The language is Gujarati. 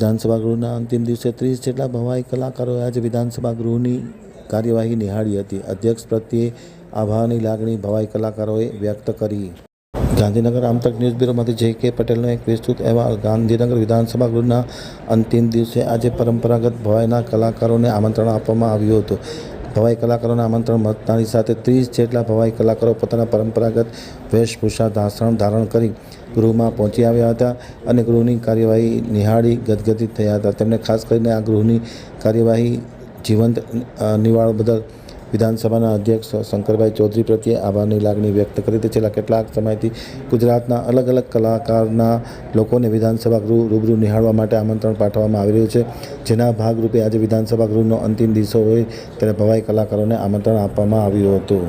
વિધાનસભા ગૃહના અંતિમ દિવસે 30 જેટલા ભવાઈ કલાકારોએ આજે વિધાનસભા ગૃહની કાર્યવાહી નિહાળી હતી. અધ્યક્ષ પ્રત્યે આભારની લાગણી ભવાઈ કલાકારોએ વ્યક્ત કરી. ગાંધીનગર આમતક ન્યૂઝ બ્યુરોમાંથી જે.કે. પટેલનો એક વિસ્તૃત અહેવાલ. ગાંધીનગર વિધાનસભા ગૃહના અંતિમ દિવસે આજે પરંપરાગત ભવાઈના કલાકારોને આમંત્રણ આપવામાં આવ્યું હતું. ભવાઈ કલાકારોના આમંત્રણ મળતાની સાથે 30 જેટલા ભવાઈ કલાકારો પોતાના પરંપરાગત વેશભૂષા ધારણ કરી ગૃહમાં પહોંચી આવ્યા હતા અને ગૃહની કાર્યવાહી નિહાળી ગદગદિત થયા હતા. તેમણે ખાસ કરીને આ ગૃહની કાર્યવાહી જીવંત નિવાળ બદલ વિધાનસભાના અધ્યક્ષ શંકરભાઈ ચૌધરી પ્રત્યે આભારની લાગણી વ્યક્ત કરી હતી. છેલ્લા કેટલાક સમયથી ગુજરાતના અલગ અલગ કલાકારના લોકોને વિધાનસભા ગૃહ રૂબરૂ નિહાળવા માટે આમંત્રણ પાઠવવામાં આવી રહ્યું છે. જેના ભાગરૂપે આજે વિધાનસભા ગૃહનો અંતિમ દિવસો હોય ત્યારે ભવાઈ કલાકારોને આમંત્રણ આપવામાં આવ્યું હતું.